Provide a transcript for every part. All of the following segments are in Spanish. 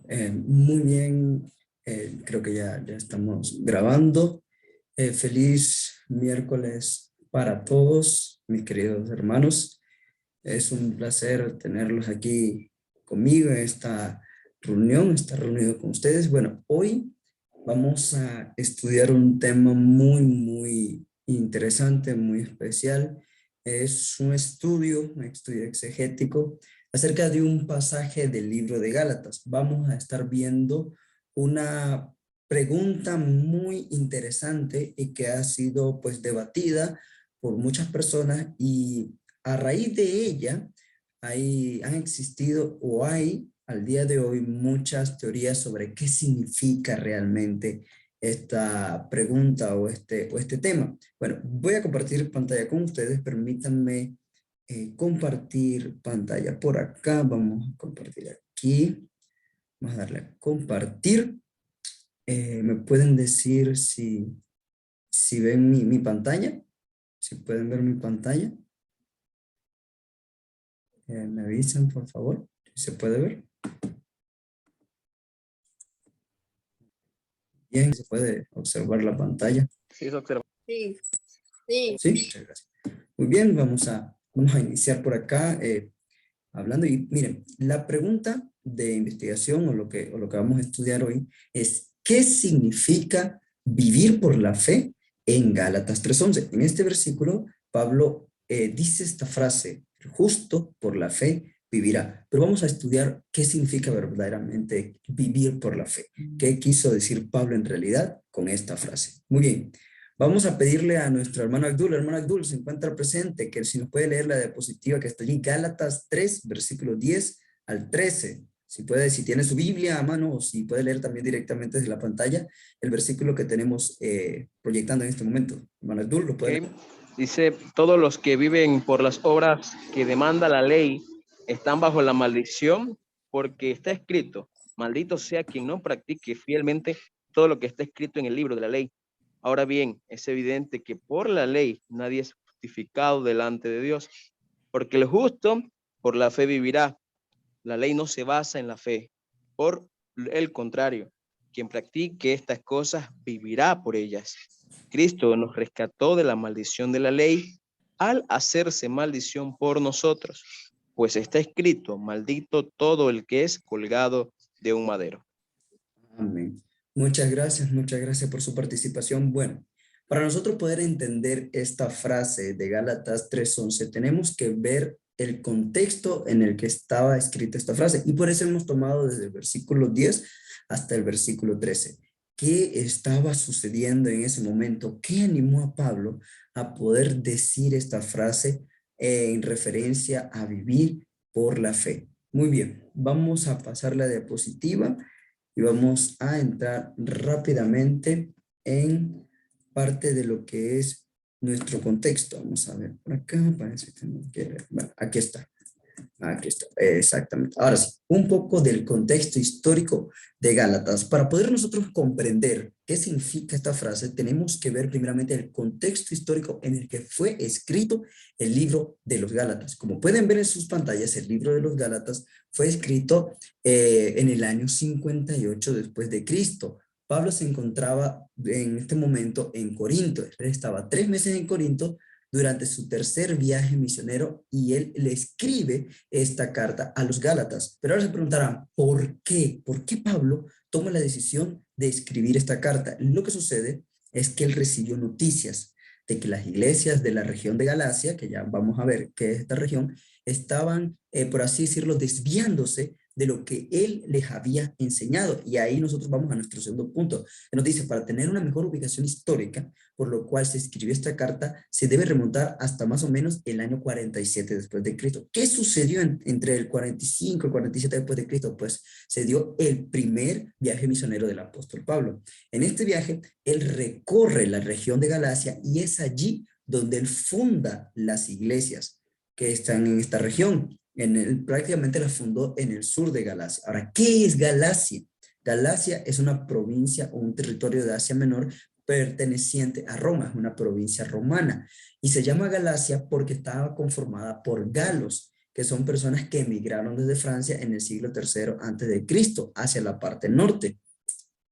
Muy bien, creo que ya estamos grabando. Feliz miércoles para todos, mis queridos hermanos. Es un placer tenerlos aquí conmigo en esta reunión, estar reunido con ustedes. Bueno, hoy vamos a estudiar un tema muy interesante, muy especial. Es un estudio exegético acerca de un pasaje del libro de Gálatas. Vamos a estar viendo una pregunta muy interesante y que ha sido pues debatida por muchas personas y a raíz de ella han existido o hay al día de hoy muchas teorías sobre qué significa realmente esta pregunta o este tema. Bueno, voy a compartir pantalla con ustedes. Permítanme compartir pantalla por acá. Vamos a compartir aquí. Vamos a darle a compartir. ¿Me pueden decir si ven mi pantalla? Si pueden ver mi pantalla. Me avisan, por favor. Si se puede ver. Bien, se puede observar la pantalla. Sí, se observa. Sí, sí. Sí, muchas gracias. Muy bien, vamos a iniciar por acá hablando. Y miren, la pregunta de investigación o lo que vamos a estudiar hoy es ¿qué significa vivir por la fe en Gálatas 3:11? En este versículo, Pablo dice esta frase, el justo por la fe vivirá. Pero vamos a estudiar qué significa verdaderamente vivir por la fe. ¿Qué quiso decir Pablo en realidad con esta frase? Muy bien. Vamos a pedirle a nuestro hermano Abdul. Hermano Abdul, se encuentra presente, que si nos puede leer la diapositiva que está allí, Gálatas 3, versículo 10 al 13. Si puede, si tiene su Biblia a mano o si puede leer también directamente desde la pantalla el versículo que tenemos proyectando en este momento. Hermano Abdul, ¿lo puede leer? Dice, todos los que viven por las obras que demanda la ley están bajo la maldición, porque está escrito, maldito sea quien no practique fielmente todo lo que está escrito en el libro de la ley. Ahora bien, es evidente que por la ley nadie es justificado delante de Dios, porque el justo por la fe vivirá. La ley no se basa en la fe. Por el contrario, quien practique estas cosas vivirá por ellas. Cristo nos rescató de la maldición de la ley al hacerse maldición por nosotros, pues está escrito, maldito todo el que es colgado de un madero. Amén. Muchas gracias por su participación. Bueno, para nosotros poder entender esta frase de Gálatas 3:11, tenemos que ver el contexto en el que estaba escrita esta frase. Y por eso hemos tomado desde el versículo 10 hasta el versículo 13. ¿Qué estaba sucediendo en ese momento? ¿Qué animó a Pablo a poder decir esta frase en referencia a vivir por la fe? Muy bien, vamos a pasar la diapositiva y vamos a entrar rápidamente en parte de lo que es nuestro contexto. Vamos a ver por acá, parece que no quiere. Bueno, aquí está. Aquí está, exactamente. Ahora sí, un poco del contexto histórico de Gálatas. Para poder nosotros comprender qué significa esta frase, tenemos que ver primeramente el contexto histórico en el que fue escrito el libro de los Gálatas. Como pueden ver en sus pantallas, el libro de los Gálatas fue escrito en el año 58 después de Cristo. Pablo se encontraba en este momento en Corinto. Él estaba 3 meses en Corinto durante su tercer viaje misionero y él le escribe esta carta a los Gálatas. Pero ahora se preguntarán, ¿por qué? ¿Por qué Pablo toma la decisión de escribir esta carta? Lo que sucede es que él recibió noticias de que las iglesias de la región de Galacia, que ya vamos a ver qué es esta región, estaban, por así decirlo, desviándose de lo que él les había enseñado. Y ahí nosotros vamos a nuestro segundo punto, que nos dice, para tener una mejor ubicación histórica, por lo cual se escribió esta carta, se debe remontar hasta más o menos el año 47 después de Cristo. ¿Qué sucedió entre el 45 y el 47 después de Cristo? Pues se dio el primer viaje misionero del apóstol Pablo. En este viaje, él recorre la región de Galacia y es allí donde él funda las iglesias que están en esta región. Prácticamente las fundó en el sur de Galacia. Ahora, ¿qué es Galacia? Galacia es una provincia o un territorio de Asia Menor perteneciente a Roma, es una provincia romana y se llama Galacia porque estaba conformada por galos. que son personas que emigraron desde Francia en el siglo III antes de Cristo hacia la parte norte.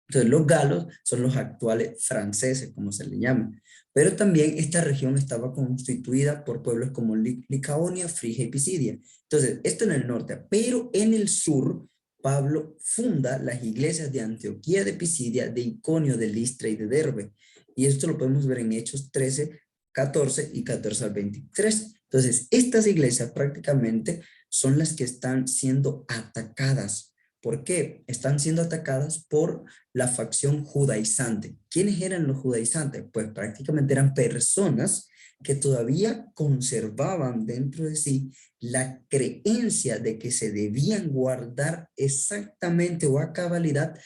Entonces los galos son los actuales franceses, como se le llama. Pero también esta región estaba constituida por pueblos como Licaonia, Frigia y Pisidia. Entonces, esto en el norte, pero en el sur, Pablo funda las iglesias de Antioquía de Pisidia, de Iconio, de Listra y de Derbe. Y esto lo podemos ver en Hechos 13, 14 y 14 al 23. Entonces, estas iglesias prácticamente son las que están siendo atacadas. ¿Por qué? Están siendo atacadas por la facción judaizante. ¿Quiénes eran los judaizantes? Pues prácticamente eran personas que todavía conservaban dentro de sí la creencia de que se debían guardar exactamente o a cabalidad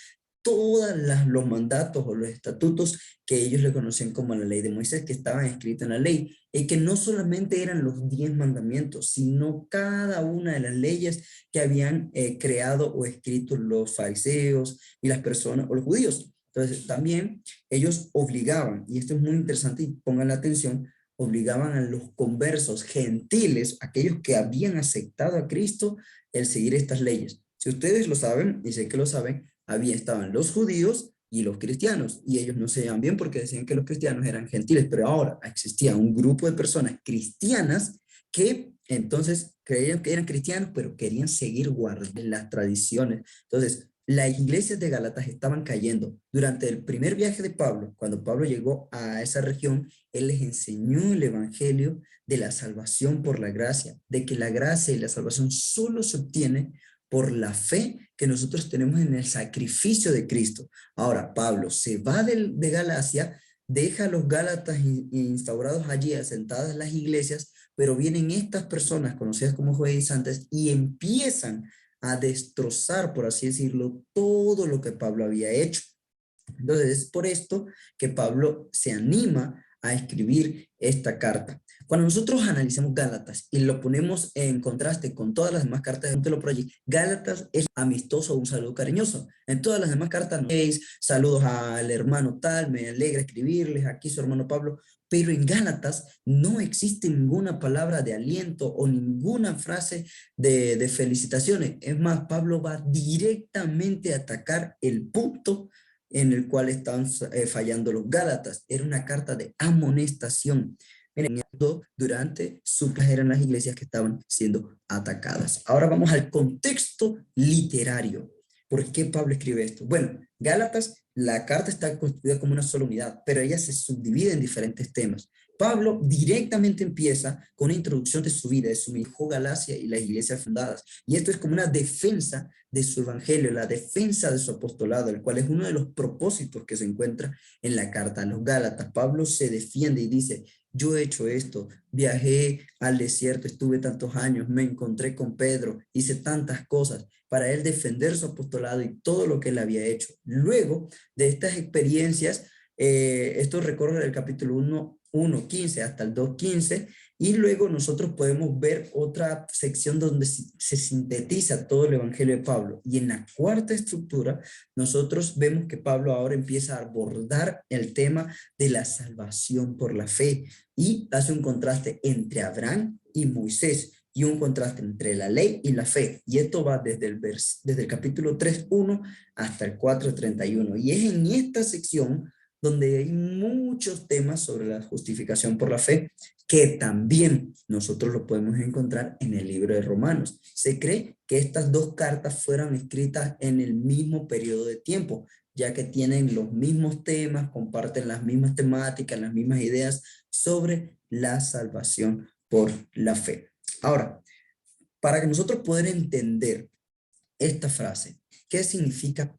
todos los mandatos o los estatutos que ellos le conocían como la ley de Moisés, que estaban escritos en la ley, y que no solamente eran los 10 mandamientos, sino cada una de las leyes que habían creado o escrito los fariseos y las personas, o los judíos. Entonces, también ellos obligaban, y esto es muy interesante y pongan la atención, obligaban a los conversos gentiles, aquellos que habían aceptado a Cristo, el seguir estas leyes. Si ustedes lo saben, y sé que lo saben, estaban los judíos y los cristianos, y ellos no se llevan bien porque decían que los cristianos eran gentiles, pero ahora existía un grupo de personas cristianas que entonces creían que eran cristianos, pero querían seguir guardando las tradiciones. Entonces, las iglesias de Gálatas estaban cayendo. Durante el primer viaje de Pablo, cuando Pablo llegó a esa región, él les enseñó el evangelio de la salvación por la gracia, de que la gracia y la salvación solo se obtiene por la fe que nosotros tenemos en el sacrificio de Cristo. Ahora, Pablo se va de Galacia, deja a los Gálatas instaurados allí, asentadas las iglesias, pero vienen estas personas conocidas como judaizantes y empiezan a destrozar, por así decirlo, todo lo que Pablo había hecho. Entonces es por esto que Pablo se anima a escribir esta carta. Cuando nosotros analizamos Gálatas y lo ponemos en contraste con todas las demás cartas de Montelo Project, Gálatas es amistoso, un saludo cariñoso. En todas las demás cartas, no es saludos al hermano tal, me alegra escribirles, aquí su hermano Pablo, pero en Gálatas no existe ninguna palabra de aliento o ninguna frase de felicitaciones. Es más, Pablo va directamente a atacar el punto en el cual están fallando los Gálatas. Era una carta de amonestación. Miren, durante su viaje eran las iglesias que estaban siendo atacadas. Ahora vamos al contexto literario. ¿Por qué Pablo escribe esto? Bueno, Gálatas, la carta está constituida como una sola unidad, pero ella se subdivide en diferentes temas. Pablo directamente empieza con una introducción de su vida, de su hijo Galacia y las iglesias fundadas. Y esto es como una defensa de su evangelio, la defensa de su apostolado, el cual es uno de los propósitos que se encuentra en la carta a los Gálatas. Pablo se defiende y dice, yo he hecho esto, viajé al desierto, estuve tantos años, me encontré con Pedro, hice tantas cosas para él defender su apostolado y todo lo que él había hecho. Luego de estas experiencias, esto recorre el capítulo 1:15 hasta el 2:15, y luego nosotros podemos ver otra sección donde se sintetiza todo el evangelio de Pablo. Y en la cuarta estructura, nosotros vemos que Pablo ahora empieza a abordar el tema de la salvación por la fe y hace un contraste entre Abraham y Moisés y un contraste entre la ley y la fe. Y esto va desde el capítulo 3:1 hasta el 4:31. Y es en esta sección donde hay muchos temas sobre la justificación por la fe, que también nosotros lo podemos encontrar en el libro de Romanos. Se cree que estas dos cartas fueron escritas en el mismo periodo de tiempo, ya que tienen los mismos temas, comparten las mismas temáticas, las mismas ideas sobre la salvación por la fe. Ahora, para que nosotros poder entender esta frase, ¿qué significa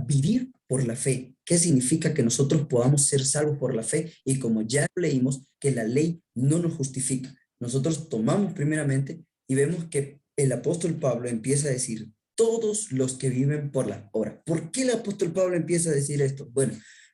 vivir por la fe? ¿Qué significa que nosotros podamos ser salvos por la fe? Y como ya leímos, que la ley no nos justifica. Nosotros tomamos primeramente y vemos que el apóstol Pablo empieza a decir, todos los que viven por la obra. ¿Por qué el apóstol Pablo empieza a decir esto? Bueno,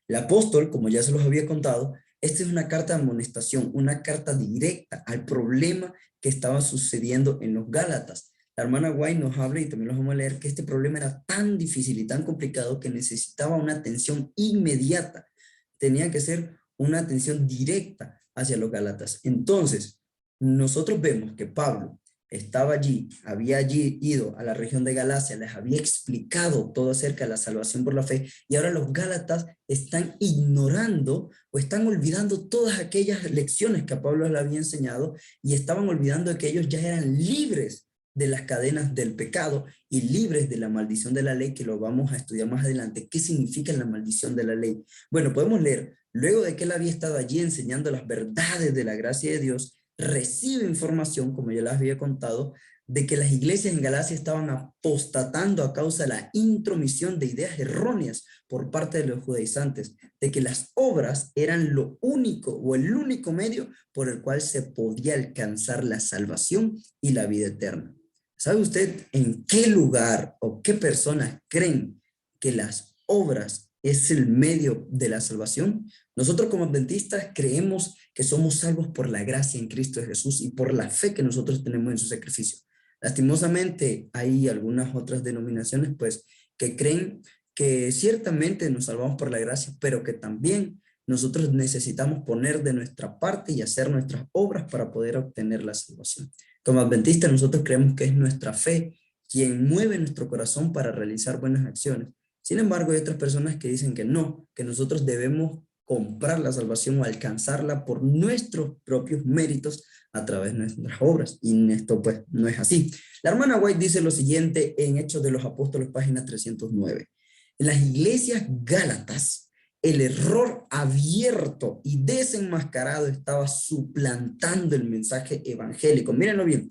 el apóstol, como ya se los había contado, esta es una carta de amonestación, una carta directa al problema que estaba sucediendo en los Gálatas. La hermana White nos habla, y también lo vamos a leer, que este problema era tan difícil y tan complicado que necesitaba una atención inmediata. Tenía que ser una atención directa hacia los Gálatas. Entonces, nosotros vemos que Pablo estaba allí, había allí ido a la región de Galacia, les había explicado todo acerca de la salvación por la fe, y ahora los Gálatas están ignorando o están olvidando todas aquellas lecciones que a Pablo le había enseñado, y estaban olvidando que ellos ya eran libres de las cadenas del pecado y libres de la maldición de la ley, que lo vamos a estudiar más adelante. ¿Qué significa la maldición de la ley? Bueno, podemos leer, luego de que él había estado allí enseñando las verdades de la gracia de Dios, recibe información, como ya les había contado, de que las iglesias en Galacia estaban apostatando a causa de la intromisión de ideas erróneas por parte de los judaizantes, de que las obras eran lo único o el único medio por el cual se podía alcanzar la salvación y la vida eterna. ¿Sabe usted en qué lugar o qué personas creen que las obras es el medio de la salvación? Nosotros como adventistas creemos que somos salvos por la gracia en Cristo Jesús y por la fe que nosotros tenemos en su sacrificio. Lastimosamente hay algunas otras denominaciones pues que creen que ciertamente nos salvamos por la gracia, pero que también nosotros necesitamos poner de nuestra parte y hacer nuestras obras para poder obtener la salvación. Como adventistas nosotros creemos que es nuestra fe quien mueve nuestro corazón para realizar buenas acciones. Sin embargo, hay otras personas que dicen que no, que nosotros debemos comprar la salvación o alcanzarla por nuestros propios méritos a través de nuestras obras. Y esto pues no es así. La hermana White dice lo siguiente en Hechos de los Apóstoles, página 309. En las iglesias gálatas, el error abierto y desenmascarado estaba suplantando el mensaje evangélico. Mírenlo bien.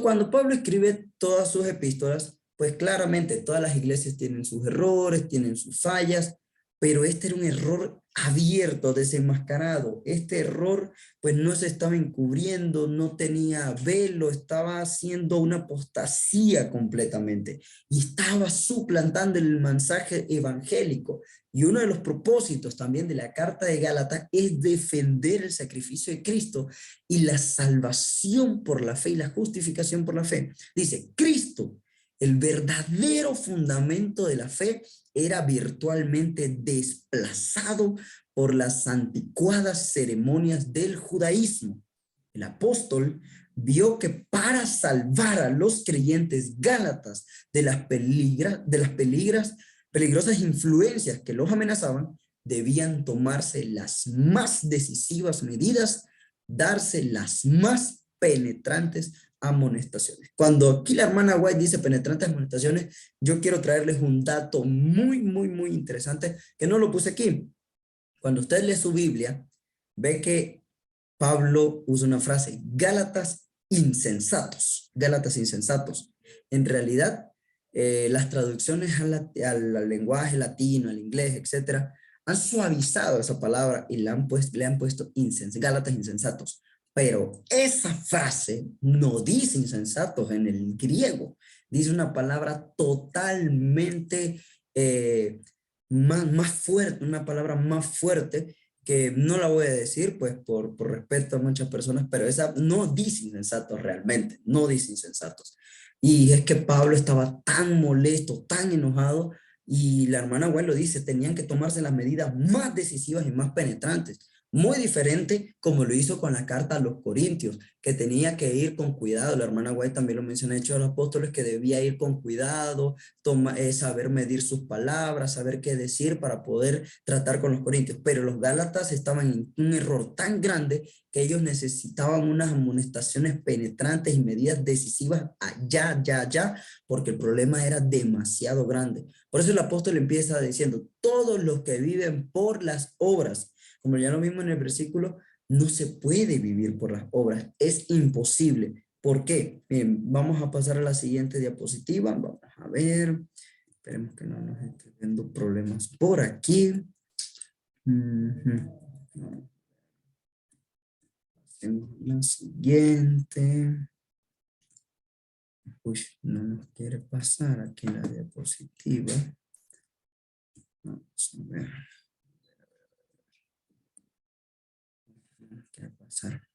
Cuando Pablo escribe todas sus epístolas, pues claramente todas las iglesias tienen sus errores, tienen sus fallas, pero este era un error abierto, desenmascarado. Este error pues no se estaba encubriendo, no tenía velo, estaba haciendo una apostasía completamente y estaba suplantando el mensaje evangélico. Y uno de los propósitos también de la carta de Gálatas es defender el sacrificio de Cristo y la salvación por la fe y la justificación por la fe. Dice, Cristo, el verdadero fundamento de la fe, era virtualmente desplazado por las anticuadas ceremonias del judaísmo. El apóstol vio que para salvar a los creyentes gálatas de las peligrosas influencias que los amenazaban, debían tomarse las más decisivas medidas, darse las más penetrantes amonestaciones. Cuando aquí la hermana White dice penetrantes amonestaciones, yo quiero traerles un dato muy interesante que no lo puse aquí. Cuando usted lee su Biblia, ve que Pablo usa una frase, Gálatas insensatos, Gálatas insensatos. En realidad, las traducciones al lenguaje latino, al inglés, etcétera, han suavizado esa palabra y le han puesto Gálatas insensatos. Pero esa frase no dice insensatos en el griego, dice una palabra totalmente más fuerte, una palabra más fuerte que no la voy a decir pues por respeto a muchas personas, pero esa no dice insensatos realmente, no dice insensatos. Y es que Pablo estaba tan molesto, tan enojado, y la hermana White lo dice, tenían que tomarse las medidas más decisivas y más penetrantes. Muy diferente como lo hizo con la carta a los Corintios, que tenía que ir con cuidado. La hermana White también lo menciona en Hechos de los Apóstoles, que debía ir con cuidado, saber medir sus palabras, saber qué decir para poder tratar con los Corintios. Pero los Gálatas estaban en un error tan grande que ellos necesitaban unas amonestaciones penetrantes y medidas decisivas ya, porque el problema era demasiado grande. Por eso el apóstol empieza diciendo, todos los que viven por las obras, como ya lo vimos en el versículo, no se puede vivir por las obras, es imposible. ¿Por qué? Bien, vamos a pasar a la siguiente diapositiva, vamos a ver, esperemos que no nos estén viendo problemas por aquí. Hacemos la siguiente. Uy, no nos quiere pasar aquí la diapositiva. Vamos a ver. ¿Qué va a pasar?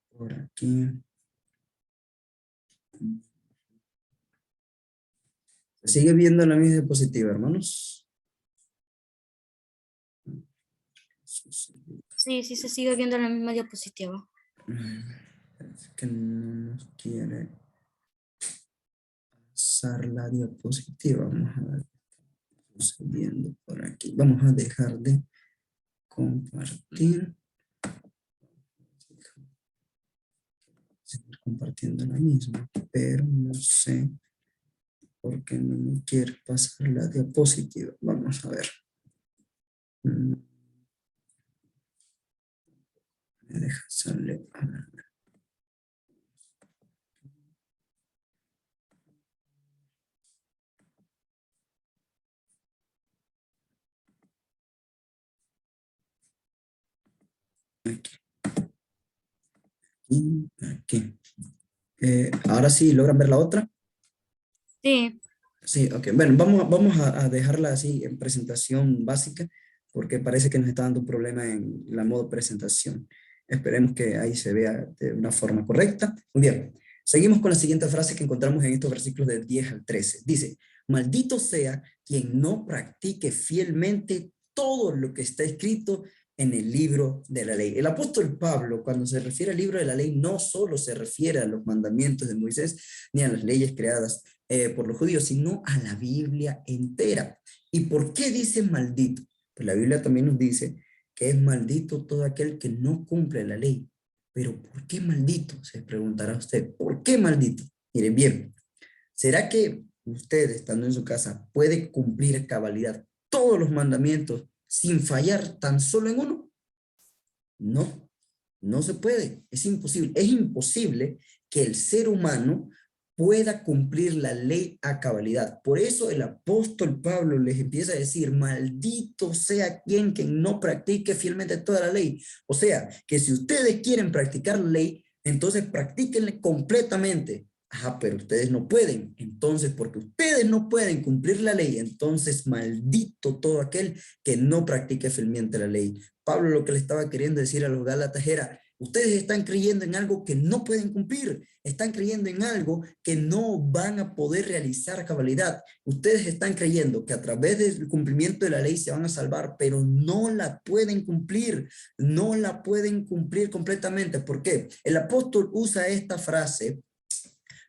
Por aquí. ¿Sigue viendo la misma diapositiva, hermanos? Sí, sí se sigue viendo en la misma diapositiva. Es que no nos quiere pasar la diapositiva. Vamos a ver qué está sucediendo por aquí. Vamos a dejar de compartir. Seguir compartiendo la misma, pero no sé por qué no me quiere pasar la diapositiva. Vamos a ver. Me deja salir. Aquí. Y aquí. Ahora sí, ¿logran ver la otra? Sí, Sí, ok. Bueno, vamos a dejarla así en presentación básica porque parece que nos está dando un problema en la modo presentación. Esperemos que ahí se vea de una forma correcta. Muy bien. Seguimos con la siguiente frase que encontramos en estos versículos del 10 al 13. Dice, maldito sea quien no practique fielmente todo lo que está escrito en el libro de la ley. El apóstol Pablo, cuando se refiere al libro de la ley, no solo se refiere a los mandamientos de Moisés ni a las leyes creadas por los judíos, sino a la Biblia entera. ¿Y por qué dice maldito? Pues la Biblia también nos dice que es maldito todo aquel que no cumple la ley. Pero ¿por qué maldito? Se preguntará usted. ¿Por qué maldito? Miren bien, ¿será que usted, estando en su casa, puede cumplir a cabalidad todos los mandamientos sin fallar tan solo en uno? No, no se puede, es imposible. Es imposible que el ser humano pueda cumplir la ley a cabalidad. Por eso el apóstol Pablo les empieza a decir, maldito sea quien no practique fielmente toda la ley. O sea, que si ustedes quieren practicar la ley, entonces practíquenla completamente. Ajá, pero ustedes no pueden. Entonces, porque ustedes no pueden cumplir la ley, entonces maldito todo aquel que no practique fielmente la ley. Pablo lo que le estaba queriendo decir a los Gálatas era, ustedes están creyendo en algo que no pueden cumplir, están creyendo en algo que no van a poder realizar a cabalidad. Ustedes están creyendo que a través del cumplimiento de la ley se van a salvar, pero no la pueden cumplir, no la pueden cumplir completamente. ¿Por qué? El apóstol usa esta frase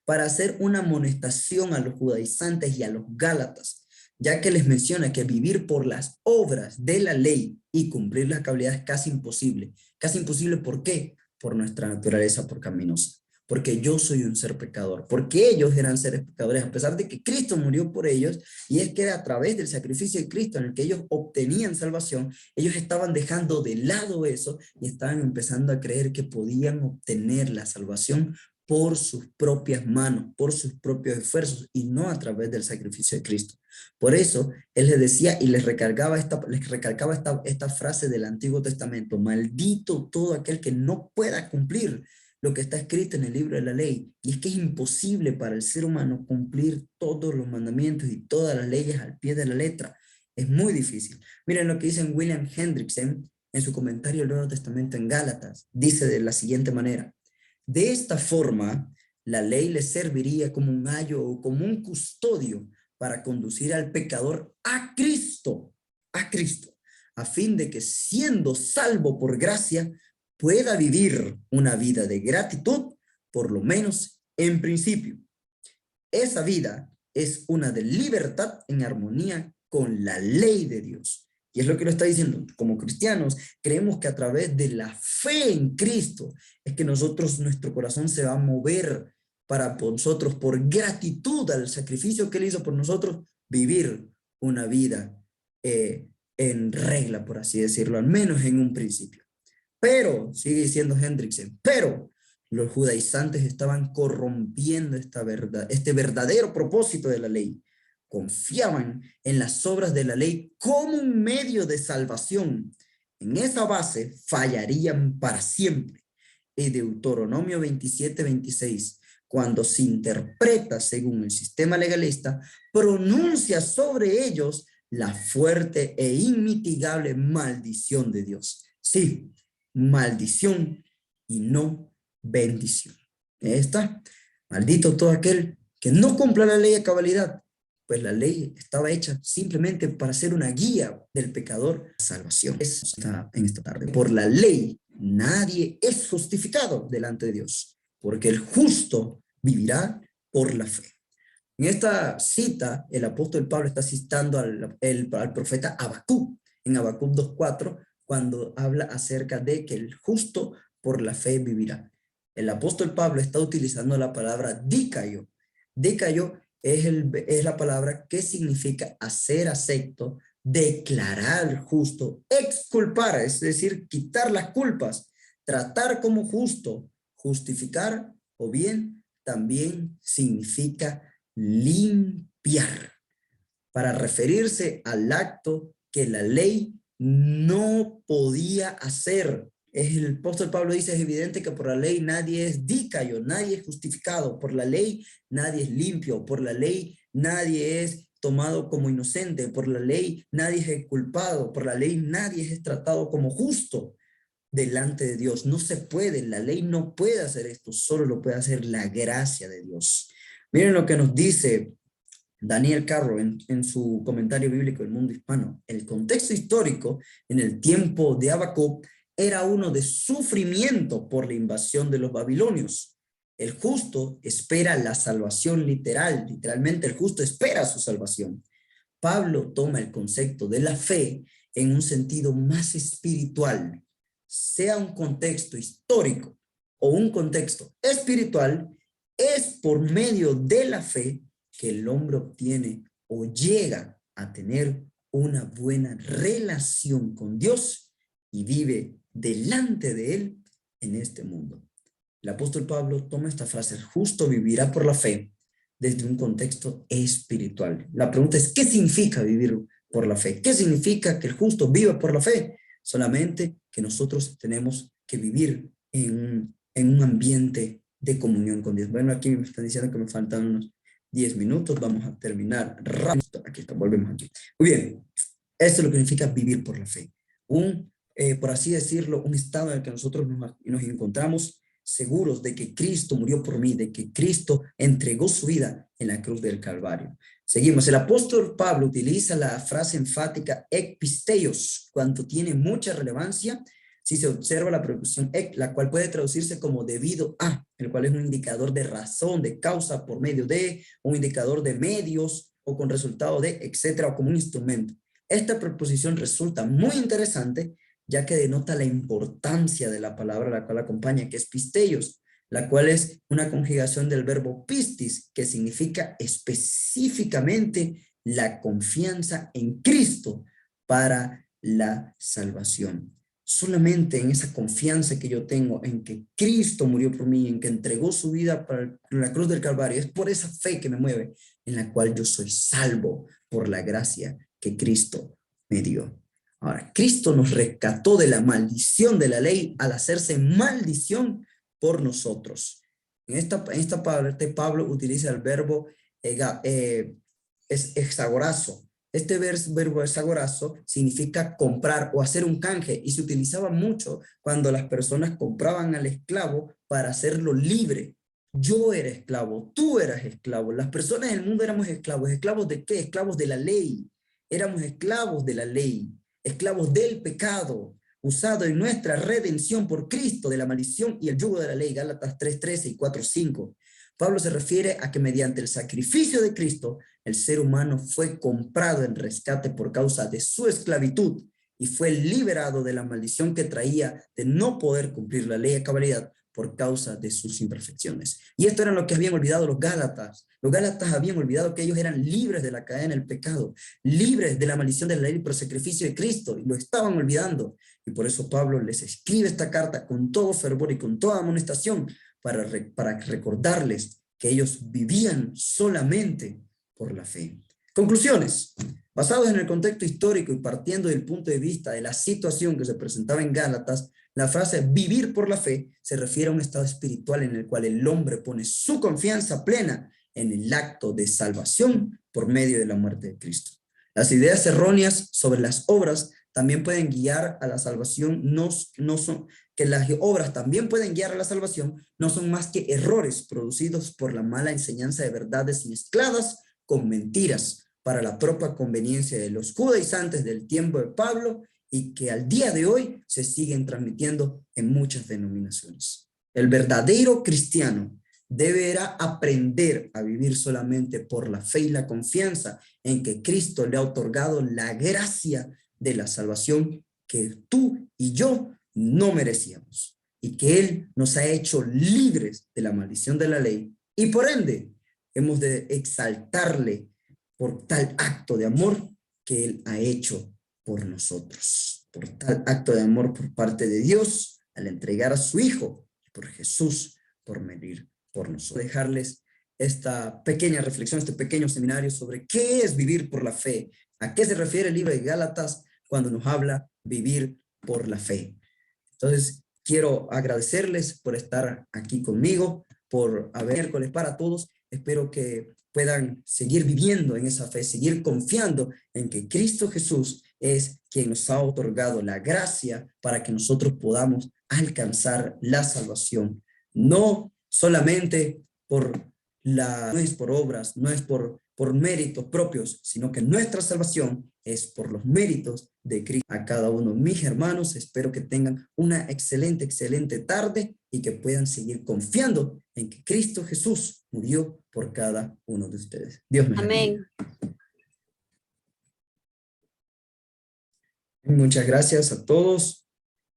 para hacer una amonestación a los judaizantes y a los gálatas, ya que les menciona que vivir por las obras de la ley y cumplir la cabalidad es casi imposible. Casi imposible, ¿por qué? Por nuestra naturaleza pecaminosa. Porque yo soy un ser pecador, porque ellos eran seres pecadores, a pesar de que Cristo murió por ellos, y es que a través del sacrificio de Cristo en el que ellos obtenían salvación, ellos estaban dejando de lado eso y estaban empezando a creer que podían obtener la salvación por sus propias manos, por sus propios esfuerzos y no a través del sacrificio de Cristo. Por eso, él les decía y les recalcaba esta frase del Antiguo Testamento, maldito todo aquel que no pueda cumplir lo que está escrito en el libro de la ley. Y es que es imposible para el ser humano cumplir todos los mandamientos y todas las leyes al pie de la letra. Es muy difícil. Miren lo que dice William Hendrickson en su comentario del Nuevo Testamento en Gálatas. Dice de la siguiente manera, de esta forma, la ley le serviría como un ayo o como un custodio para conducir al pecador a Cristo, a fin de que siendo salvo por gracia, pueda vivir una vida de gratitud, por lo menos en principio. Esa vida es una de libertad en armonía con la ley de Dios. Y es lo que lo está diciendo. Como cristianos, creemos que a través de la fe en Cristo es que nuestro corazón se va a mover para nosotros, por gratitud al sacrificio que Él hizo por nosotros, vivir una vida en regla, por así decirlo, al menos en un principio. Pero, sigue diciendo Hendrickson, pero los judaizantes estaban corrompiendo este verdadero propósito de la ley. Confiaban en las obras de la ley como un medio de salvación. En esa base fallarían para siempre. Y Deuteronomio 27-26, cuando se interpreta según el sistema legalista, pronuncia sobre ellos la fuerte e inmitigable maldición de Dios. Sí, maldición y no bendición. Ahí está. Maldito todo aquel que no cumpla la ley a cabalidad, pues la ley estaba hecha simplemente para ser una guía del pecador a salvación. Eso está en esta tarde. Por la ley nadie es justificado delante de Dios, porque el justo vivirá por la fe. En esta cita, el apóstol Pablo está citando al profeta Habacuc, en Habacuc 2:4, cuando habla acerca de que el justo por la fe vivirá. El apóstol Pablo está utilizando la palabra dícayo. Dícayo es la palabra que significa hacer acepto, declarar justo, exculpar, es decir, quitar las culpas, tratar como justo, justificar, o bien también significa limpiar, para referirse al acto que la ley no podía hacer. El apóstol Pablo dice, es evidente que por la ley nadie es dícayo, nadie es justificado, por la ley nadie es limpio, por la ley nadie es tomado como inocente, por la ley nadie es culpado, por la ley nadie es tratado como justo delante de Dios. No se puede, la ley no puede hacer esto, solo lo puede hacer la gracia de Dios. Miren lo que nos dice Daniel Carro en su comentario bíblico del mundo hispano. El contexto histórico en el tiempo de Habacuc era uno de sufrimiento por la invasión de los babilonios. El justo espera la salvación literal, literalmente el justo espera su salvación. Pablo toma el concepto de la fe en un sentido más espiritual. Sea un contexto histórico o un contexto espiritual, es por medio de la fe que el hombre obtiene o llega a tener una buena relación con Dios y vive delante de Él en este mundo. El apóstol Pablo toma esta frase, el justo vivirá por la fe, desde un contexto espiritual. La pregunta es, ¿qué significa vivir por la fe? ¿Qué significa que el justo viva por la fe? Solamente que nosotros tenemos que vivir en un ambiente de comunión con Dios. Bueno, aquí me están diciendo que me faltan unos 10 minutos, vamos a terminar rápido. Aquí está, volvemos aquí. Muy bien, esto es lo que significa vivir por la fe. Por así decirlo, un estado en el que nosotros nos encontramos seguros de que Cristo murió por mí, de que Cristo entregó su vida en la cruz del Calvario. Seguimos, el apóstol Pablo utiliza la frase enfática ekpisteios, cuando tiene mucha relevancia, si se observa la preposición ek, la cual puede traducirse como debido a, el cual es un indicador de razón, de causa por medio de, un indicador de medios o con resultado de, etcétera, o como un instrumento. Esta preposición resulta muy interesante, ya que denota la importancia de la palabra a la cual acompaña, que es pisteios, la cual es una conjugación del verbo pistis, que significa específicamente la confianza en Cristo para la salvación. Solamente en esa confianza que yo tengo en que Cristo murió por mí, en que entregó su vida para la cruz del Calvario, es por esa fe que me mueve, en la cual yo soy salvo por la gracia que Cristo me dio. Ahora, Cristo nos rescató de la maldición de la ley al hacerse maldición por nosotros. En esta parte, Pablo utiliza el verbo exagorazo. Este verbo exagorazo significa comprar o hacer un canje, y se utilizaba mucho cuando las personas compraban al esclavo para hacerlo libre. Yo era esclavo, tú eras esclavo, las personas del mundo éramos esclavos. ¿Esclavos de qué? Esclavos de la ley. Éramos esclavos de la ley, esclavos del pecado, usado en nuestra redención por Cristo de la maldición y el yugo de la ley, Gálatas 3:13 y 4:5. Pablo se refiere a que mediante el sacrificio de Cristo, el ser humano fue comprado en rescate por causa de su esclavitud y fue liberado de la maldición que traía de no poder cumplir la ley a cabalidad por causa de sus imperfecciones. Y esto era lo que habían olvidado los Gálatas. Los Gálatas habían olvidado que ellos eran libres de la cadena del pecado, libres de la maldición de la ley por sacrificio de Cristo, y lo estaban olvidando. Y por eso Pablo les escribe esta carta con todo fervor y con toda amonestación para recordarles que ellos vivían solamente por la fe. Conclusiones. Basados en el contexto histórico y partiendo del punto de vista de la situación que se presentaba en Gálatas, la frase vivir por la fe se refiere a un estado espiritual en el cual el hombre pone su confianza plena en el acto de salvación por medio de la muerte de Cristo. Las ideas erróneas sobre las obras también pueden guiar a la salvación, que las obras también pueden guiar a la salvación, no son más que errores producidos por la mala enseñanza de verdades mezcladas con mentiras para la propia conveniencia de los judaizantes del tiempo de Pablo y que al día de hoy se siguen transmitiendo en muchas denominaciones. El verdadero cristiano deberá aprender a vivir solamente por la fe y la confianza en que Cristo le ha otorgado la gracia de la salvación que tú y yo no merecíamos, y que Él nos ha hecho libres de la maldición de la ley, y por ende hemos de exaltarle por tal acto de amor que Él ha hecho por nosotros, por tal acto de amor por parte de Dios al entregar a su Hijo, por Jesús, por morir por nosotros. Dejarles esta pequeña reflexión, este pequeño seminario sobre qué es vivir por la fe, a qué se refiere el libro de Gálatas cuando nos habla vivir por la fe. Entonces, quiero agradecerles por estar aquí conmigo, por haber miércoles para todos. Espero que puedan seguir viviendo en esa fe, seguir confiando en que Cristo Jesús es quien nos ha otorgado la gracia para que nosotros podamos alcanzar la salvación. No solamente no es por obras, no es por méritos propios, sino que nuestra salvación es por los méritos de Cristo. A cada uno, mis hermanos, espero que tengan una excelente tarde y que puedan seguir confiando en que Cristo Jesús murió por cada uno de ustedes. Dios me bendiga. Muchas gracias a todos.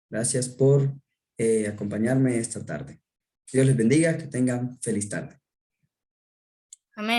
Gracias por acompañarme esta tarde. Dios les bendiga, que tengan feliz tarde.